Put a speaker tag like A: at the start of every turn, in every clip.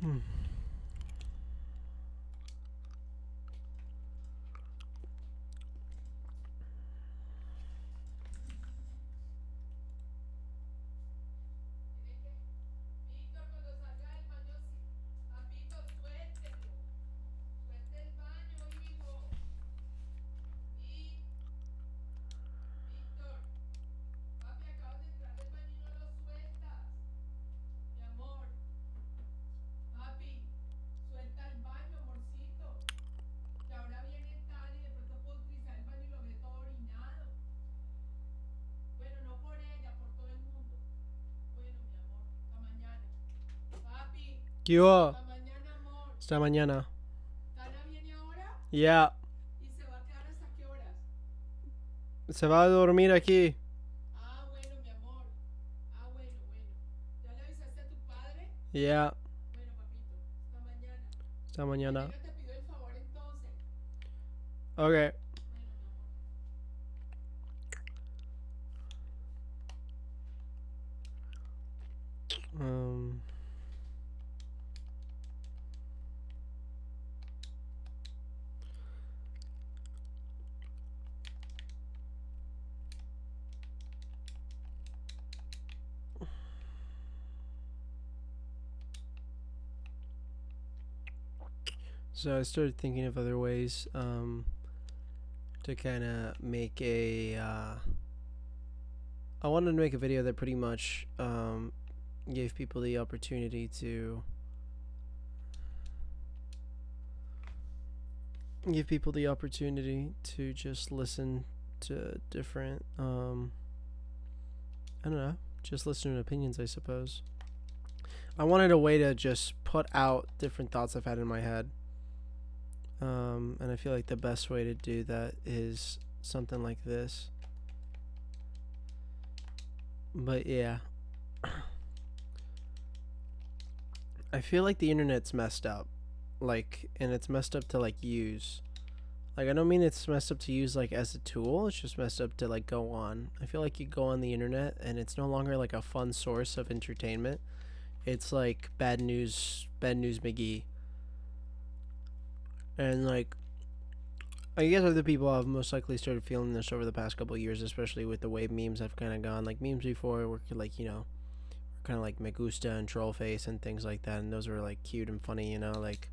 A: Víctor, cuando salga del baño, papito, suéltelo. Suelte el baño, hijo. Víctor, papi, acabas de entrar del baño y no lo sueltas. Mi amor, papi, suelta el baño, amorcito. Que ahora viene tal y de pronto puedo utilizar el baño y lo ve todo orinado. Bueno, no por ella, por todo el mundo. Bueno, mi amor, hasta mañana. Papi,
B: ¿Qué hubo?
A: hasta mañana, amor.
B: Hasta mañana.
A: ¿Tana viene ahora?
B: Ya.
A: ¿Y se va a quedar hasta qué horas?
B: Se va a dormir aquí.
A: Ah, bueno, mi amor. Ah, bueno, bueno. ¿Ya le avisaste a tu padre?
B: Ya.
A: Bueno, papito, hasta mañana.
B: Hasta mañana.
A: Mañana te pido el favor entonces.
B: Okay.
A: Bueno, mi amor.
B: Um. So I started thinking of other ways to kind of make a. I wanted to make a video that pretty much gave people the opportunity to just listen to different I don't know, just listen to opinions, I suppose. I wanted a way to just put out different thoughts I've had in my head. And I feel like the best way to do that is something like this. But yeah. I feel like the internet's messed up. Like, and it's messed up to like use. Like, I don't mean it's messed up to use like as a tool, it's just messed up to like go on. I feel like you go on the internet and it's no longer like a fun source of entertainment. It's like bad news McGee. And like, I guess other people have most likely started feeling this over the past couple of years, especially with the way memes have kind of gone. Like, memes before were like, you know, kind of like me gusta and troll face and things like that, and those were like cute and funny, you know, like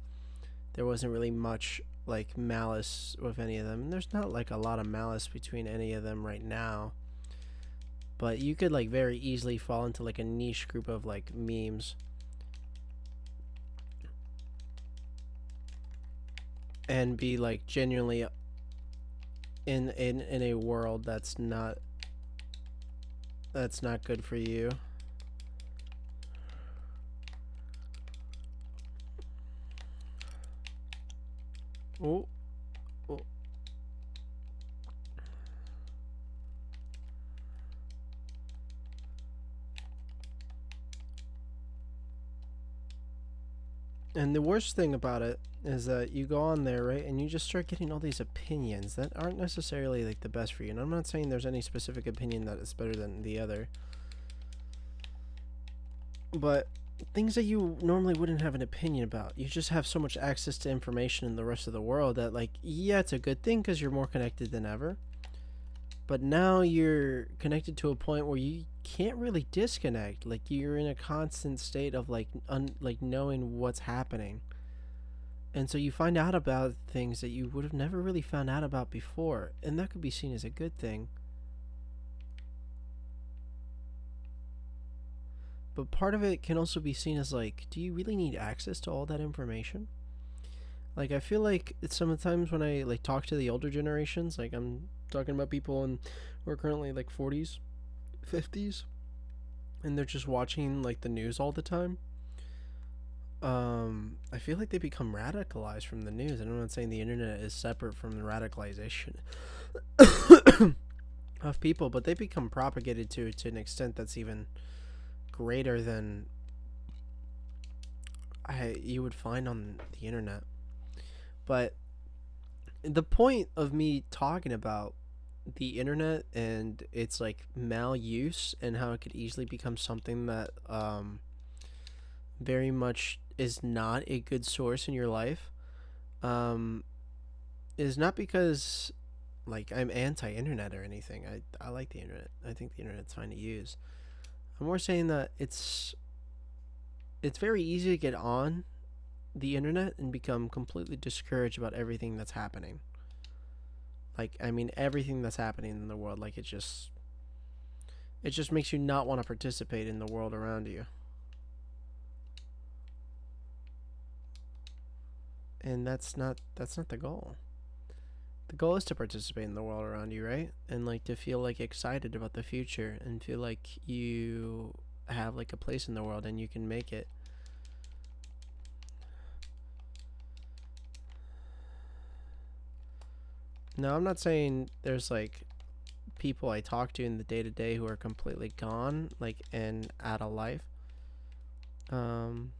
B: there wasn't really much like malice with any of them. And there's not like a lot of malice between any of them right now, but you could like very easily fall into like a niche group of like memes and be like genuinely in a world that's not good for you. Oh, oh. And the worst thing about it is that you go on there, right, and you just start getting all these opinions that aren't necessarily like the best for you. And I'm not saying there's any specific opinion that is better than the other, but things that you normally wouldn't have an opinion about. You just have so much access to information in the rest of the world that, like, yeah, it's a good thing because you're more connected than ever. But now you're connected to a point where you can't really disconnect. Like, you're in a constant state of like knowing what's happening. And so you find out about things that you would have never really found out about before, and that could be seen as a good thing. But part of it can also be seen as like, do you really need access to all that information? Like, I feel like it's sometimes when I like talk to the older generations, like I'm talking about people who are currently like 40s, 50s, and they're just watching like the news all the time. I feel like they become radicalized from the news. And I'm not saying the internet is separate from the radicalization of people, but they become propagated to an extent that's even greater than you would find on the internet. But the point of me talking about the internet and its like maluse and how it could easily become something that very much is not a good source in your life, um, is not because like I'm anti-internet or anything. I like the internet. I think the internet's fine to use. I'm more saying that it's very easy to get on the internet and become completely discouraged about everything that's happening. Like I mean everything that's happening in the world. Like it just makes you not want to participate in the world around you. And that's not the goal. The goal is to participate in the world around you, right? And like to feel like excited about the future and feel like you have like a place in the world and you can make it. No, I'm not saying there's like people I talk to in the day to day who are completely gone, like and out of life. Um.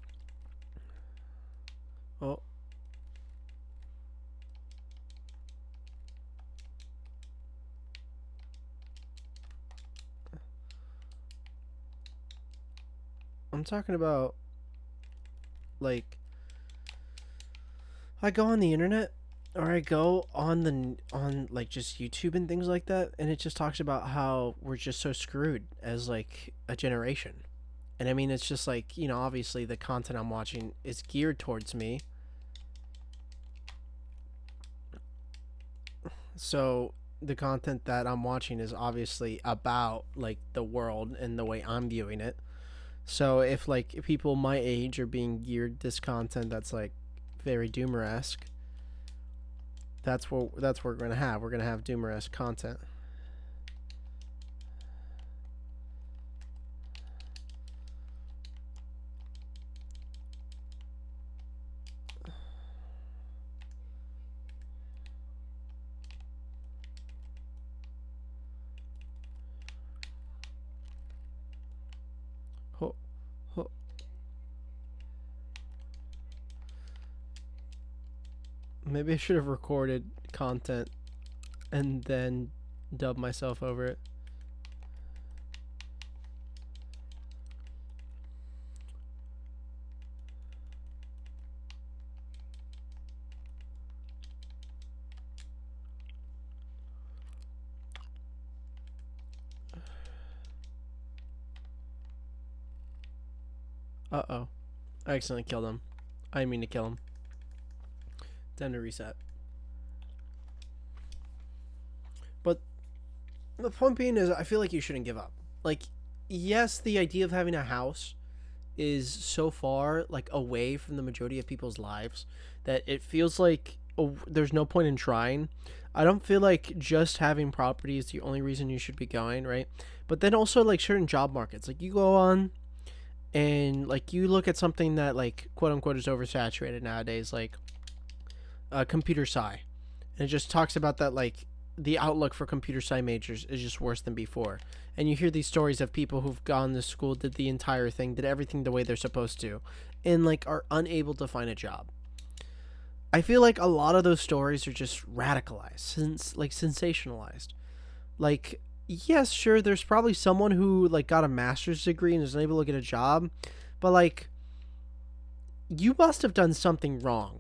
B: Oh, I'm talking about like I go on the internet or I go on the on like just YouTube and things like that, and it just talks about how we're just so screwed as like a generation. And I mean, it's just like obviously the content I'm watching is geared towards me, so the content that I'm watching is obviously about like the world and the way I'm viewing it. So if like people my age are being geared this content that's like very doomer esque, that's what we're gonna have. We're gonna have doomer esque content. Ho, ho, maybe I should have recorded content and then dub myself over it. Uh oh, I accidentally killed him. I didn't mean to kill him. Time to reset. But the point being is, I feel like you shouldn't give up. Like, yes, the idea of having a house is so far like away from the majority of people's lives that it feels like there's no point in trying. I don't feel like just having property is the only reason you should be going, right? But then also like certain job markets, like you go on and like you look at something that like quote unquote is oversaturated nowadays, like computer sci, and it just talks about that like the outlook for computer sci majors is just worse than before. And you hear these stories of people who've gone to school, did the entire thing, did everything the way they're supposed to, and like are unable to find a job. I feel like a lot of those stories are just radicalized, since like sensationalized. Like, yes, sure, there's probably someone who like got a master's degree and is unable to get a job, but like you must have done something wrong.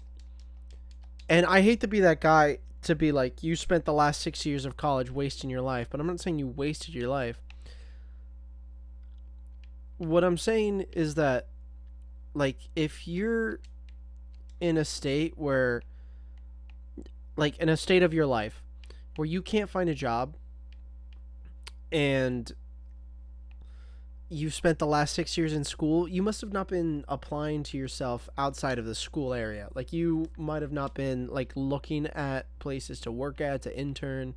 B: And I hate to be that guy to be like, you spent the last 6 years of college wasting your life, but I'm not saying you wasted your life. What I'm saying is that, like, if you're in a state where, like, in a state of your life where you can't find a job and you've spent the last 6 years in school, you must have not been applying to yourself outside of the school area. Like, you might have not been, like, looking at places to work at, to intern,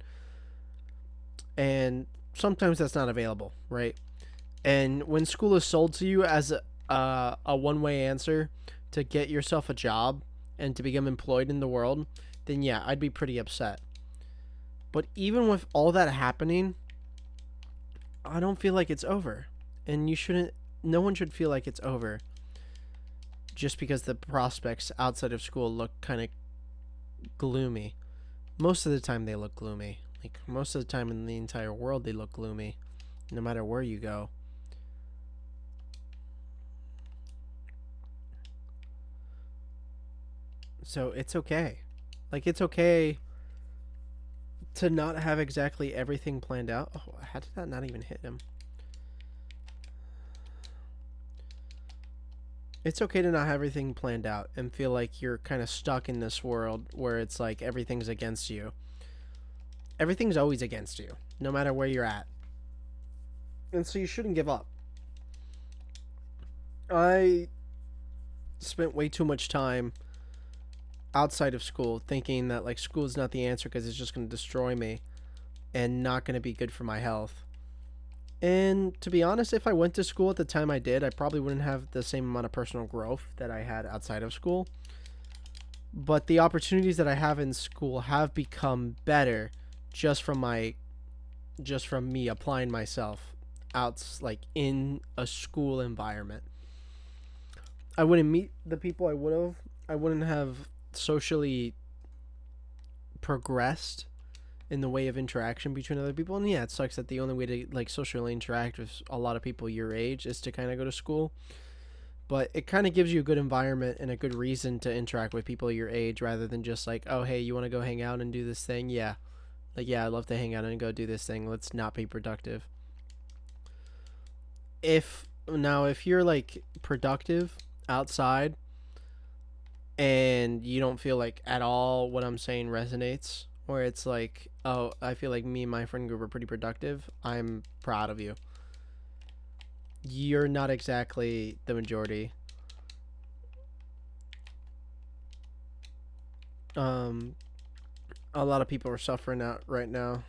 B: and sometimes that's not available, right? And when school is sold to you as a one way answer to get yourself a job and to become employed in the world, then yeah, I'd be pretty upset. But even with all that happening, I don't feel like it's over. And you shouldn't, no one should feel like it's over just because the prospects outside of school look kind of gloomy. Most of the time, they look gloomy. Like, most of the time in the entire world, they look gloomy, no matter where you go. So it's okay. Like, it's okay to not have exactly everything planned out. Oh, how did that not even hit him? It's okay to not have everything planned out and feel like you're kind of stuck in this world where it's like everything's against you. Everything's always against you, no matter where you're at. And so you shouldn't give up. I spent way too much time outside of school thinking that like school's not the answer because it's just going to destroy me and not going to be good for my health. And to be honest, if I went to school at the time I did, I probably wouldn't have the same amount of personal growth that I had outside of school. But the opportunities that I have in school have become better just from my just from me applying myself out like in a school environment. I wouldn't meet the people I would have. I wouldn't have socially progressed in the way of interaction between other people. And yeah, it sucks that the only way to like socially interact with a lot of people your age is to kind of go to school. But it kind of gives you a good environment and a good reason to interact with people your age rather than just like, oh, hey, you want to go hang out and do this thing? Yeah. Like, yeah, I'd love to hang out and go do this thing. Let's not be productive. If you're like productive outside and you don't feel like at all what I'm saying resonates, where it's like, oh, I feel like me and my friend group are pretty productive, I'm proud of you. You're not exactly the majority. Um, a lot of people are suffering out right now,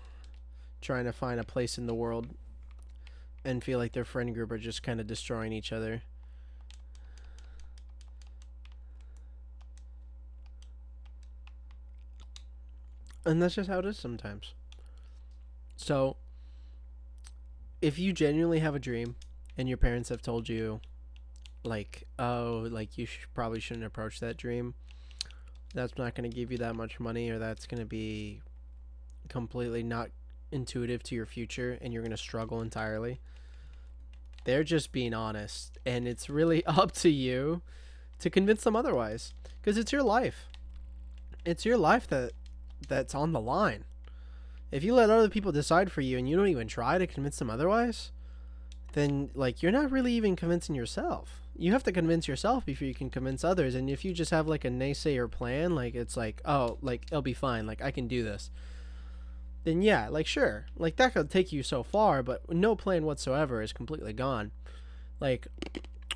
B: trying to find a place in the world and feel like their friend group are just kind of destroying each other. And that's just how it is sometimes. So, if you genuinely have a dream and your parents have told you, like, oh, like, you probably shouldn't approach that dream, that's not going to give you that much money, or that's going to be completely not intuitive to your future and you're going to struggle entirely, they're just being honest. And it's really up to you to convince them otherwise. Because it's your life. It's your life that's on the line. If you let other people decide for you and you don't even try to convince them otherwise, then like you're not really even convincing yourself. You have to convince yourself before you can convince others. And if you just have like a naysayer plan, like it's like, oh, like it'll be fine, like I can do this, then yeah, like sure, like that could take you so far, but no plan whatsoever is completely gone. Like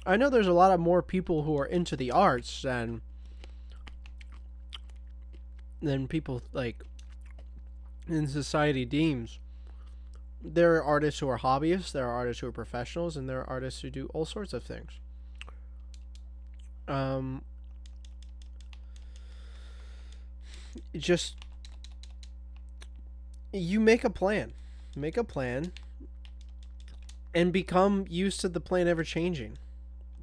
B: I know there's a lot of more people who are into the arts than people like in society deems. There are artists who are hobbyists, there are artists who are professionals, and there are artists who do all sorts of things. Um, just you make a plan, and become used to the plan ever changing.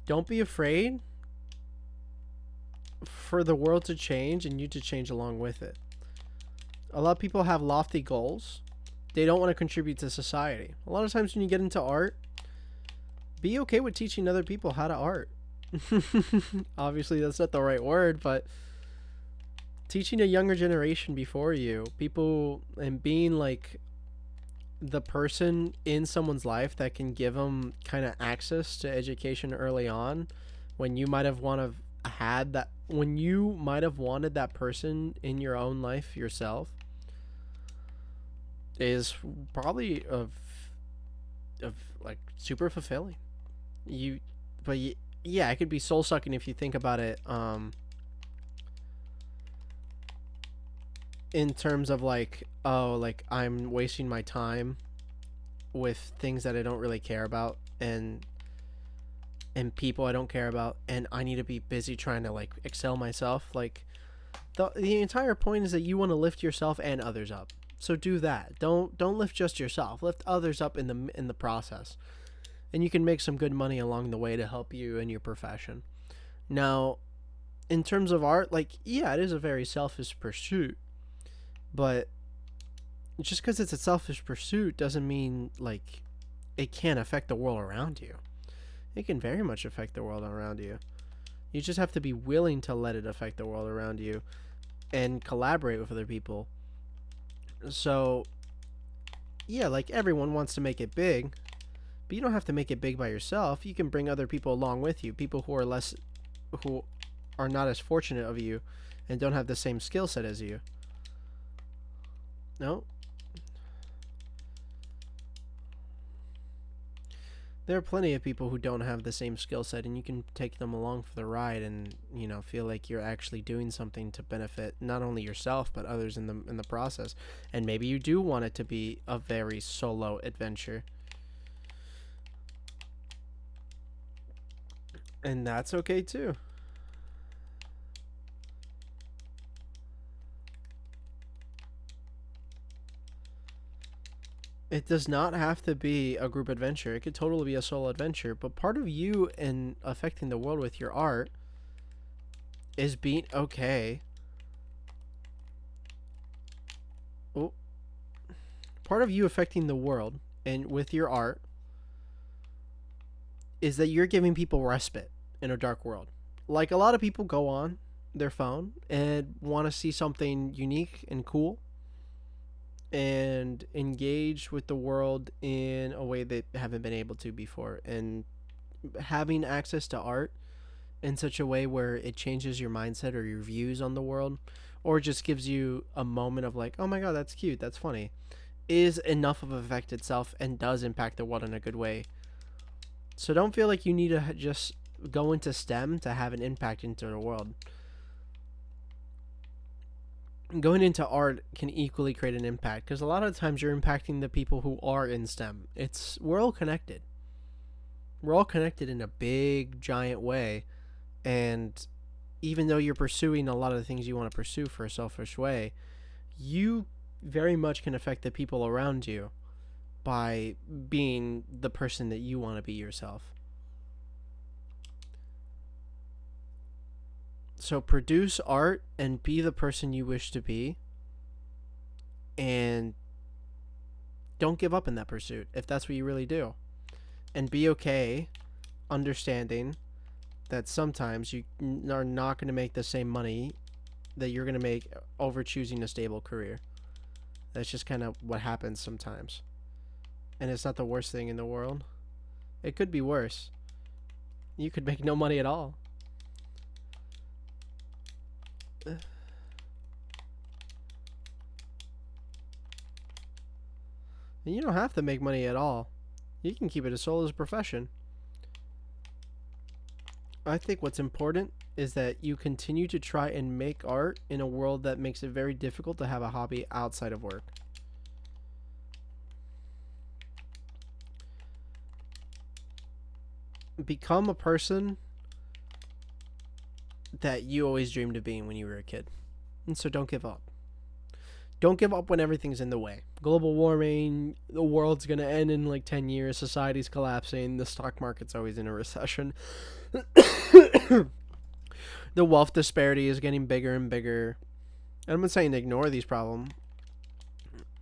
B: Don't be afraid for the world to change and you to change along with it. A lot of people have lofty goals. They don't want to contribute to society. A lot of times when you get into art, be okay with teaching other people how to art. Obviously, that's not the right word, but teaching a younger generation before you, people, and being like the person in someone's life that can give them kind of access to education early on when you might have wanted that person in your own life yourself is probably of like super fulfilling. You but yeah, it could be soul sucking if you think about it in terms of like, oh, like I'm wasting my time with things that I don't really care about, and people I don't care about, and I need to be busy trying to like excel myself. Like the entire point is that you want to lift yourself and others up. So do that. Don't lift just yourself. Lift others up in the process. And you can make some good money along the way to help you in your profession. Now, in terms of art, like yeah, it is a very selfish pursuit, but just because it's a selfish pursuit doesn't mean like it can't affect the world around you. It can very much affect the world around you. You just have to be willing to let it affect the world around you and collaborate with other people. So, yeah, like everyone wants to make it big, but you don't have to make it big by yourself. You can bring other people along with you, people who are not as fortunate of you and don't have the same skill set as you. No? There are plenty of people who don't have the same skill set, and you can take them along for the ride and, feel like you're actually doing something to benefit not only yourself but others in the process. And maybe you do want it to be a very solo adventure. And that's okay too. It does not have to be a group adventure. It could totally be a solo adventure. But part of you in affecting the world with your art is being okay. Oh, part of you affecting the world and with your art is that you're giving people respite in a dark world. Like a lot of people go on their phone and want to see something unique and cool and engage with the world in a way they haven't been able to before. And having access to art in such a way where it changes your mindset or your views on the world, or just gives you a moment of like, oh my god, that's cute, that's funny, is enough of an effect itself and does impact the world in a good way. So don't feel like you need to just go into STEM to have an impact into the world. Going into art can equally create an impact because a lot of times you're impacting the people who are in STEM. We're all connected. We're all connected in a big giant way, and even though you're pursuing a lot of the things you want to pursue for a selfish way, you very much can affect the people around you by being the person that you want to be yourself. So produce art and be the person you wish to be, and don't give up in that pursuit if that's what you really do. And be okay understanding that sometimes you are not going to make the same money that you're going to make over choosing a stable career. That's just kind of what happens sometimes. And it's not the worst thing in the world. It could be worse. You could make no money at all. And you don't have to make money at all. You can keep it a solo as a profession. I think what's important is that you continue to try and make art in a world that makes it very difficult to have a hobby outside of work. Become a person that you always dreamed of being when you were a kid. And so don't give up. Don't give up when everything's in the way. Global warming, the world's going to end in like 10 years, society's collapsing, the stock market's always in a recession. The wealth disparity is getting bigger and bigger. And I'm not saying to ignore these problems.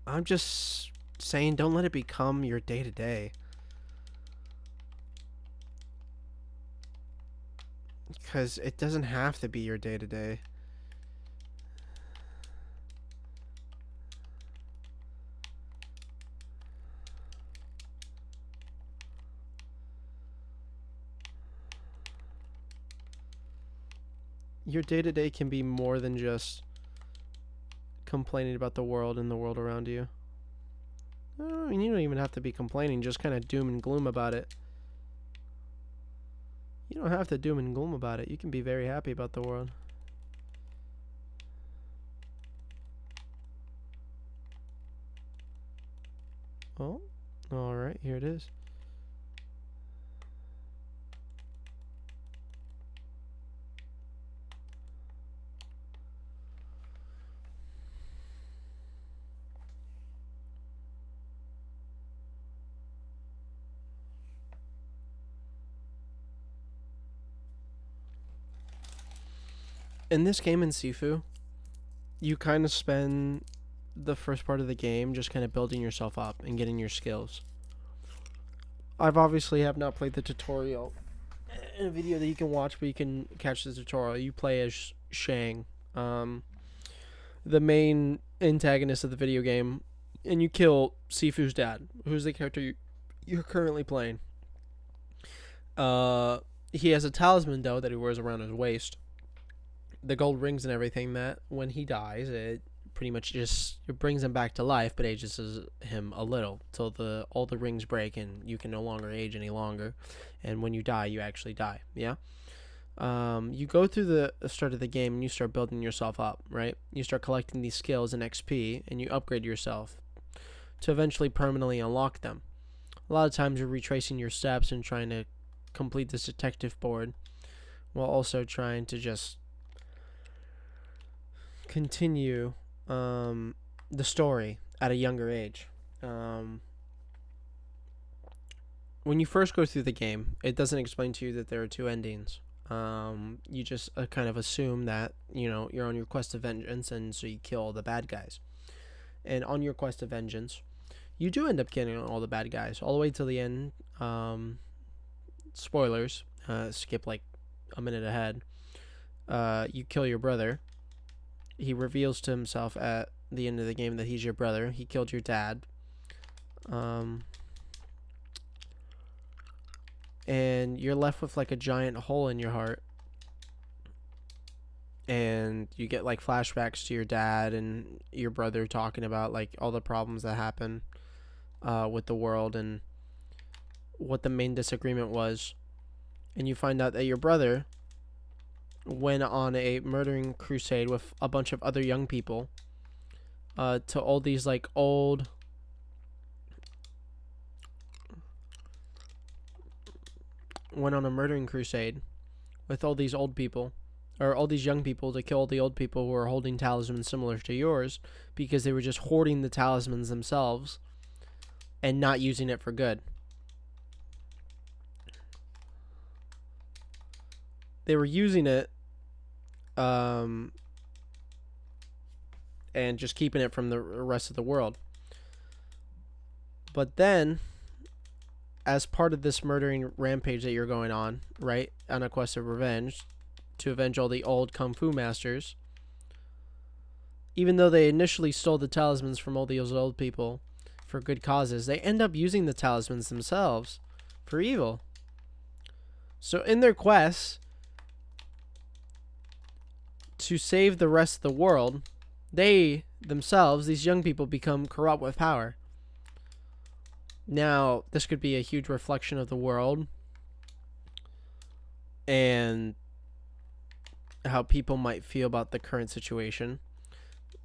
B: I'm just saying don't let it become your day to day. Because it doesn't have to be your day to day. Your day to day can be more than just complaining about the world and the world around you. I mean, you don't even have to be complaining, just kind of doom and gloom about it. You don't have to doom and gloom about it. You can be very happy about the world. Oh, alright, here it is. In this game in Sifu, you kind of spend the first part of the game just kind of building yourself up and getting your skills. I've obviously have not played the tutorial, in a video that you can watch, but you can catch the tutorial. You play as Shang, um, the main antagonist of the video game, and you kill Sifu's dad, who's the character you're currently playing. He has a talisman though that he wears around his waist, the gold rings and everything. That when he dies, it pretty much just it brings him back to life, but ages him a little till all the rings break and you can no longer age any longer. And when you die, you actually die. Yeah. You go through the start of the game and you start building yourself up, right? You start collecting these skills and XP, and you upgrade yourself to eventually permanently unlock them. A lot of times you're retracing your steps and trying to complete this detective board while also trying to just continue the story at a younger age. When you first go through the game, it doesn't explain to you that there are two endings. You just kind of assume that you're on your quest of vengeance, and so you kill all the bad guys. And on your quest of vengeance, you do end up killing all the bad guys all the way till the end. Spoilers. Skip like a minute ahead. You kill your brother. He reveals to himself at the end of the game that he's your brother. He killed your dad. And you're left with like a giant hole in your heart. And you get like flashbacks to your dad and your brother talking about like all the problems that happen with the world and what the main disagreement was. And you find out that your brother went on a murdering crusade with a bunch of other young people to all these like old went on a murdering crusade with all these old people, or all these young people, to kill all the old people who were holding talismans similar to yours, because they were just hoarding the talismans themselves and not using it for good. They were using it and just keeping it from the rest of the world. But then, as part of this murdering rampage that you're going on, right, on a quest of revenge, to avenge all the old kung fu masters, even though they initially stole the talismans from all those old people for good causes, they end up using the talismans themselves for evil. So in their quest to save the rest of the world, they themselves, these young people, become corrupt with power. Now, this could be a huge reflection of the world and how people might feel about the current situation.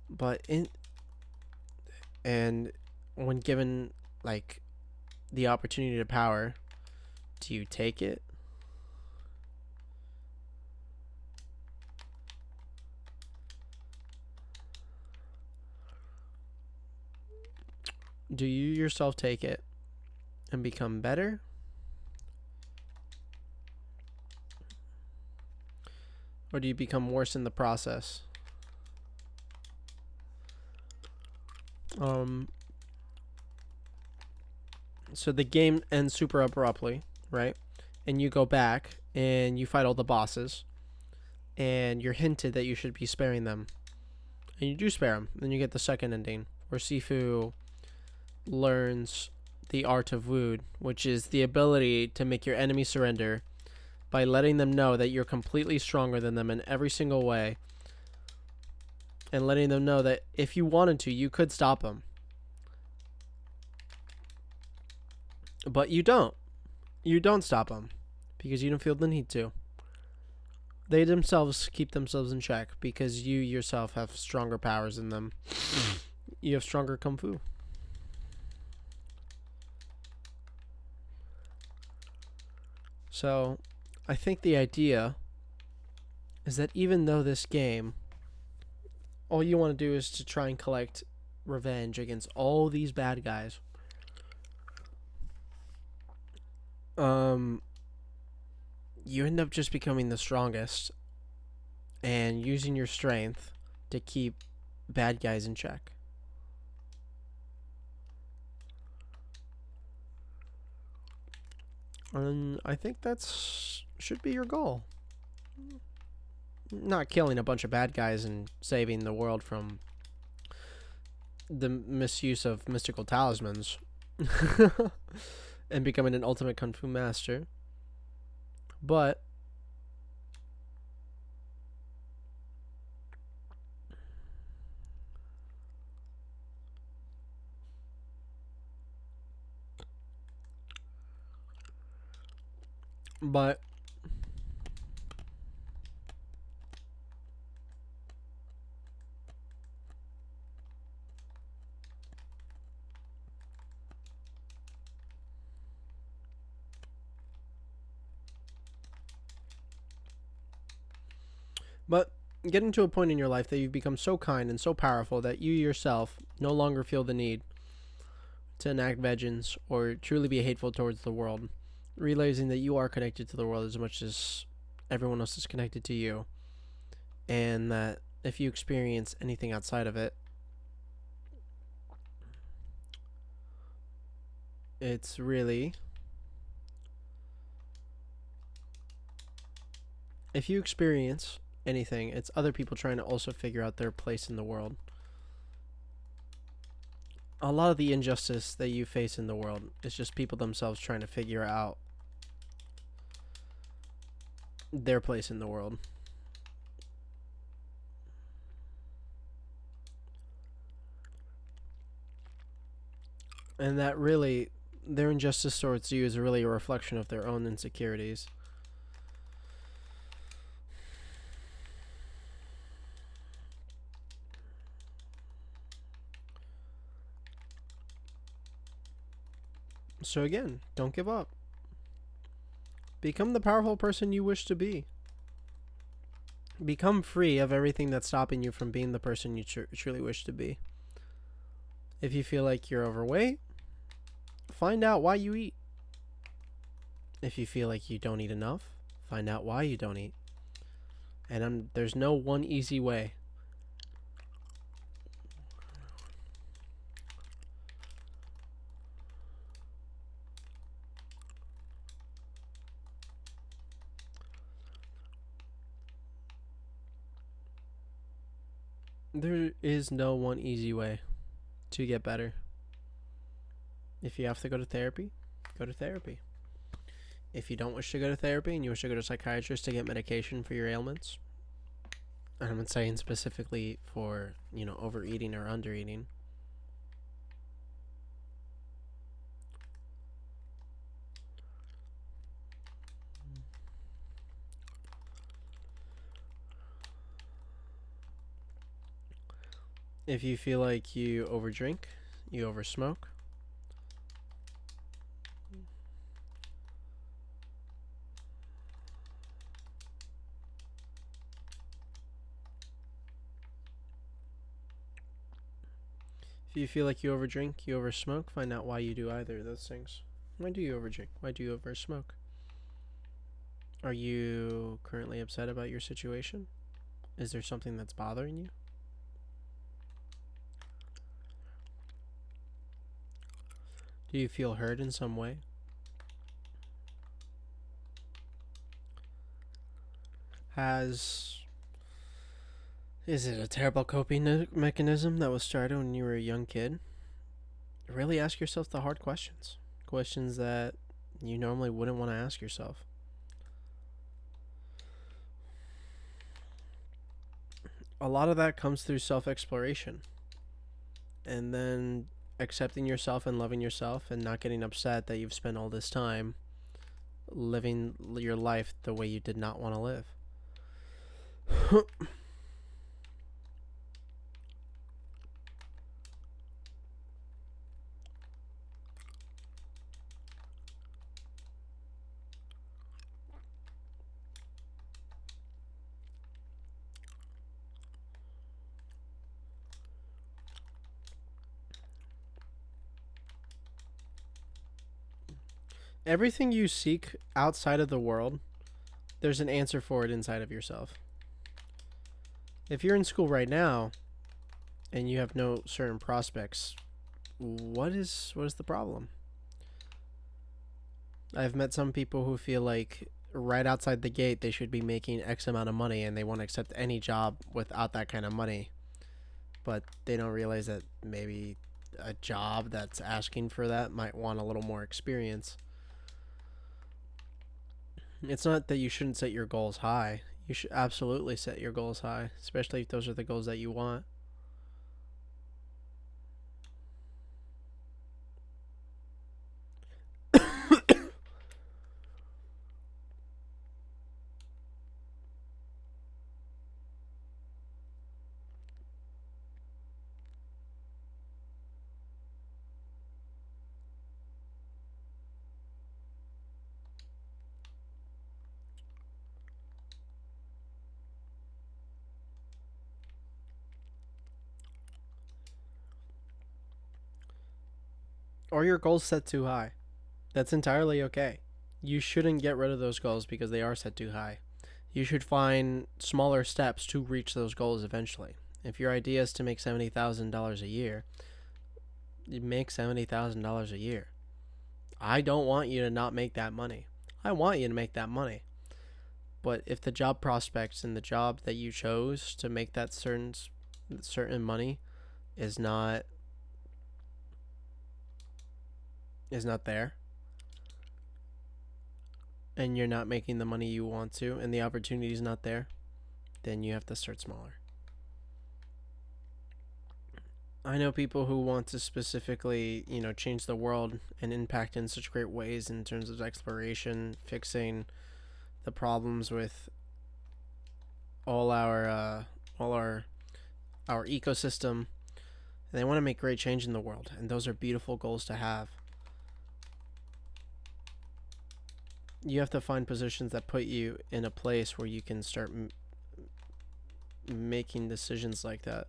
B: But when given like the opportunity to power, do you take it? Do you yourself take it and become better? Or do you become worse in the process? So the game ends super abruptly, right? And you go back and you fight all the bosses, and you're hinted that you should be sparing them, and you do spare them. Then you get the second ending where Sifu learns the art of wood, which is the ability to make your enemy surrender by letting them know that you're completely stronger than them in every single way, and letting them know that if you wanted to, you could stop them. But you don't. You don't stop them because you don't feel the need to. They themselves keep themselves in check because you yourself have stronger powers than them. You have stronger kung fu. So, I think the idea is that even though this game, all you want to do is to try and collect revenge against all these bad guys, you end up just becoming the strongest and using your strength to keep bad guys in check. And I think that's should be your goal. Not killing a bunch of bad guys and saving the world from the misuse of mystical talismans and becoming an ultimate kung fu master. But but but getting to a point in your life that you've become so kind and so powerful that you yourself no longer feel the need to enact vengeance or truly be hateful towards the world, realizing that you are connected to the world as much as everyone else is connected to you, and that if you experience anything outside of it, it's really, if you experience anything, it's other people trying to also figure out their place in the world. A lot of the injustice that you face in the world is just people themselves trying to figure out their place in the world. And that really, their injustice towards you is really a reflection of their own insecurities. So again, don't give up. Become the powerful person you wish to be. Become free of everything that's stopping you from being the person you truly wish to be. If you feel like you're overweight, find out why you eat. If you feel like you don't eat enough, find out why you don't eat. And there's no one easy way. There is no one easy way to get better. If you have to go to therapy, go to therapy. If you don't wish to go to therapy and you wish to go to a psychiatrist to get medication for your ailments, and I'm saying specifically for, overeating or undereating, if you feel like you overdrink, you oversmoke, if you feel like you overdrink, you oversmoke, find out why you do either of those things. Why do you overdrink? Why do you oversmoke? Are you currently upset about your situation? Is there something that's bothering you? Do you feel hurt in some way? Is it a terrible coping mechanism that was started when you were a young kid? Really ask yourself the hard questions. Questions that you normally wouldn't want to ask yourself. A lot of that comes through self-exploration. And then accepting yourself and loving yourself and not getting upset that you've spent all this time living your life the way you did not want to live. Everything you seek outside of the world, there's an answer for it inside of yourself. If you're in school right now and you have no certain prospects, what is the problem? I've met some people who feel like right outside the gate they should be making X amount of money, and they won't accept any job without that kind of money. But they don't realize that maybe a job that's asking for that might want a little more experience. It's not that you shouldn't set your goals high. You should absolutely set your goals high, especially if those are the goals that you want. Or your goals set too high. That's entirely okay. You shouldn't get rid of those goals because they are set too high. You should find smaller steps to reach those goals eventually. If your idea is to make $70,000 a year, you make $70,000 a year. I don't want you to not make that money. I want you to make that money. But if the job prospects and the job that you chose to make that certain money is not there, and you're not making the money you want to, and the opportunity is not there, then you have to start smaller. I know people who want to specifically, change the world and impact in such great ways in terms of exploration, fixing the problems with all our ecosystem. And they want to make great change in the world, and those are beautiful goals to have. You have to find positions that put you in a place where you can start making decisions like that.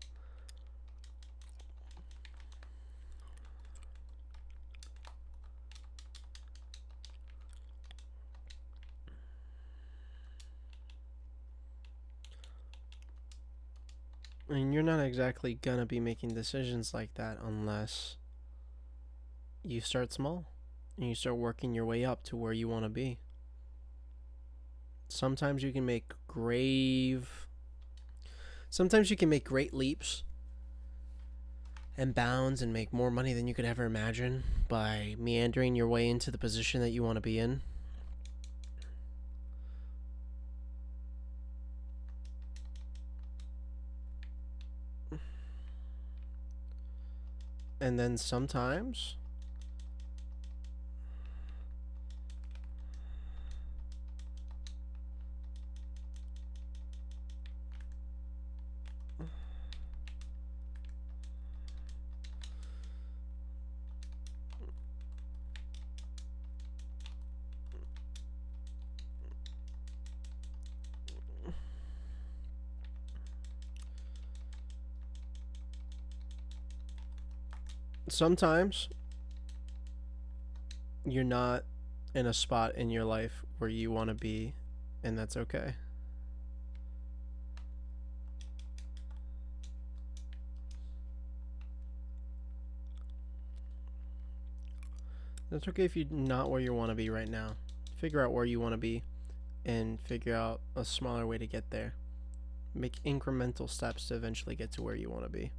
B: And you're not exactly gonna be making decisions like that unless you start small and you start working your way up to where you want to be. Sometimes you can make great leaps and bounds and make more money than you could ever imagine by meandering your way into the position that you want to be in. And then sometimes you're not in a spot in your life where you want to be, and that's okay. That's okay if you're not where you want to be right now. Figure out where you want to be and figure out a smaller way to get there. Make incremental steps to eventually get to where you want to be.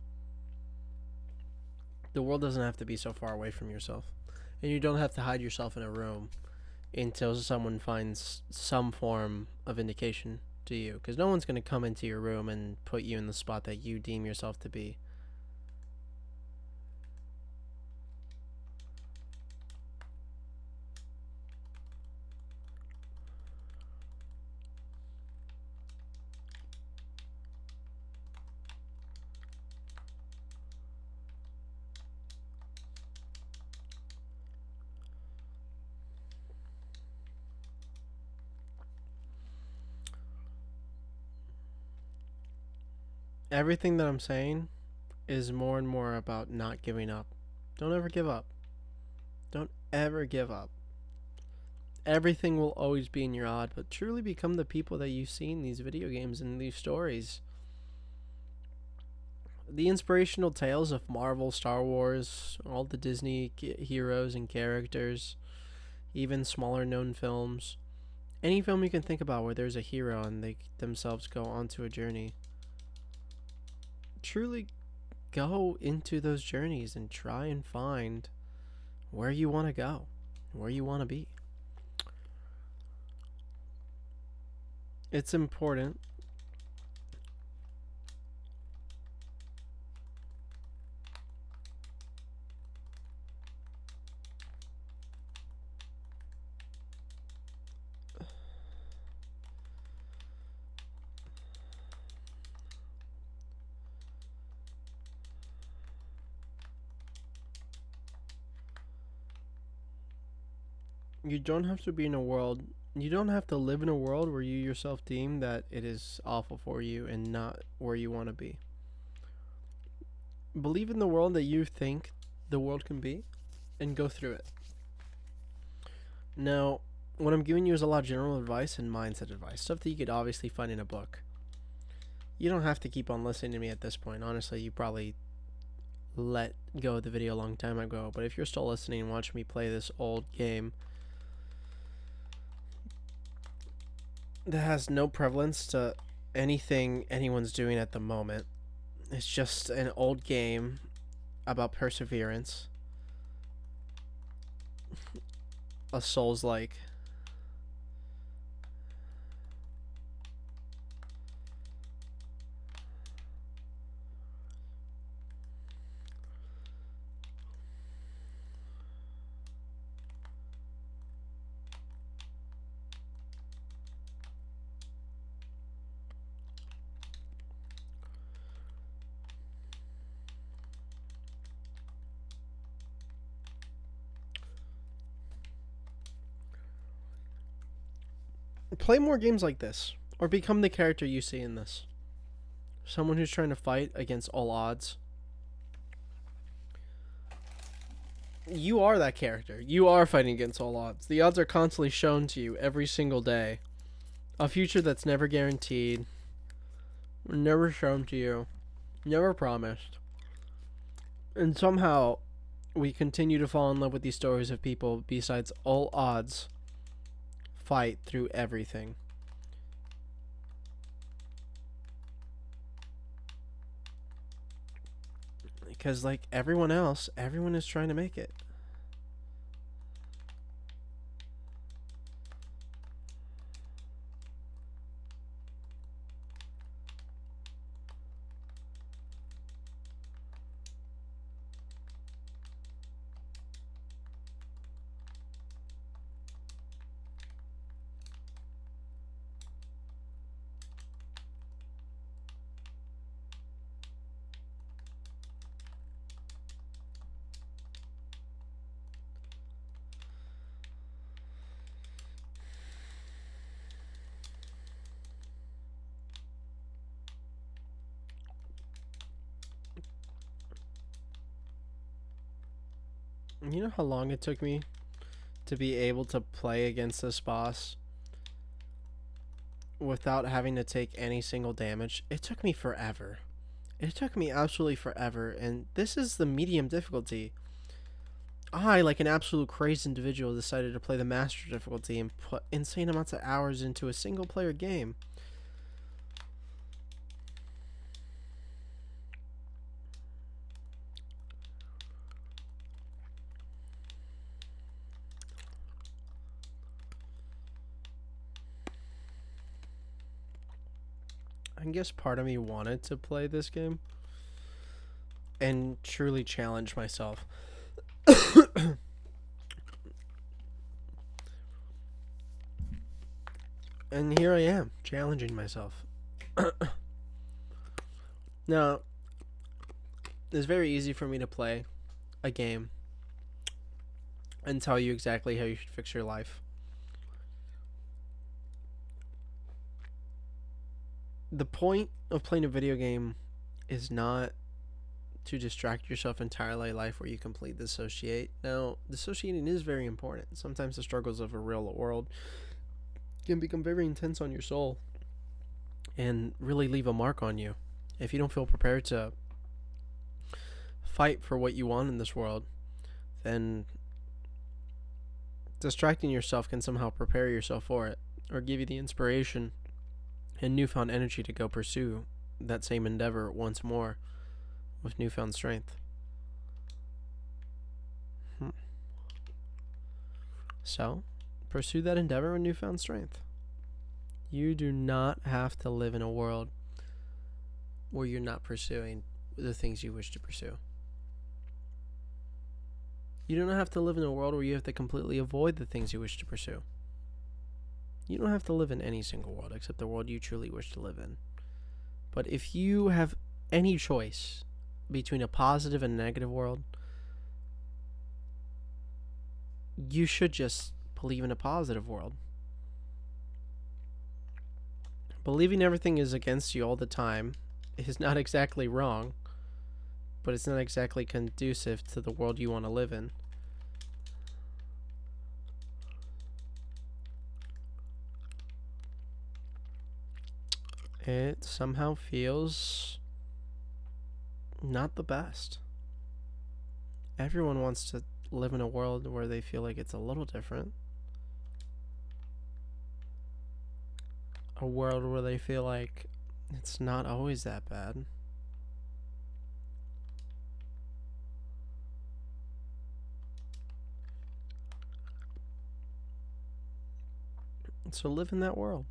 B: The world doesn't have to be so far away from yourself. And you don't have to hide yourself in a room until someone finds some form of indication to you. Because no one's going to come into your room and put you in the spot that you deem yourself to be. Everything that I'm saying is more and more about not giving up. Don't ever give up. Don't ever give up. Everything will always be in your odd, but truly become the people that you see in these video games and these stories. The inspirational tales of Marvel, Star Wars, all the Disney heroes and characters, even smaller known films, Any film you can think about where there's a hero and they themselves go onto a journey. Truly go into those journeys and try and find where you want to go, where you want to be. It's important. You don't have to be in a world, you don't have to live in a world where you yourself deem that it is awful for you and not where you want to be. Believe in the world that you think the world can be and go through it. Now, what I'm giving you is a lot of general advice and mindset advice, stuff that you could obviously find in a book. You don't have to keep on listening to me at this point. Honestly, you probably let go of the video a long time ago, but if you're still listening and watching me play this old game that has no prevalence to anything anyone's doing at the moment, it's just an old game about perseverance, a Souls like. Play more games like this, or become the character you see in this. Someone who's trying to fight against all odds. You are that character. You are fighting against all odds. The odds are constantly shown to you every single day. A future that's never guaranteed, never shown to you, never promised. And somehow, we continue to fall in love with these stories of people, besides all odds, fight through everything. Because, like everyone else, everyone is trying to make it. You know how long it took me to be able to play against this boss without having to take any single damage? It took me forever. It took me absolutely forever, and this is the medium difficulty. I, like an absolute crazed individual, decided to play the master difficulty and put insane amounts of hours into a single player game. I guess part of me wanted to play this game and truly challenge myself. And here I am, challenging myself. Now, it's very easy for me to play a game and tell you exactly how you should fix your life. The point of playing a video game is not to distract yourself entirely in life where you completely dissociate. Now, dissociating is very important. Sometimes the struggles of a real world can become very intense on your soul and really leave a mark on you. If you don't feel prepared to fight for what you want in this world, then distracting yourself can somehow prepare yourself for it. or give you the inspiration and newfound energy to go pursue that same endeavor once more with newfound strength. So, pursue that endeavor with newfound strength. You do not have to live in a world where you're not pursuing the things you wish to pursue. You don't have to live in a world where you have to completely avoid the things you wish to pursue. You don't have to live in any single world except the world you truly wish to live in. But if you have any choice between a positive and negative world, you should just believe in a positive world. Believing everything is against you all the time is not exactly wrong, but it's not exactly conducive to the world you want to live in. It somehow feels not the best. Everyone wants to live in a world where they feel like it's a little different. A world where they feel like it's not always that bad. So live in that world.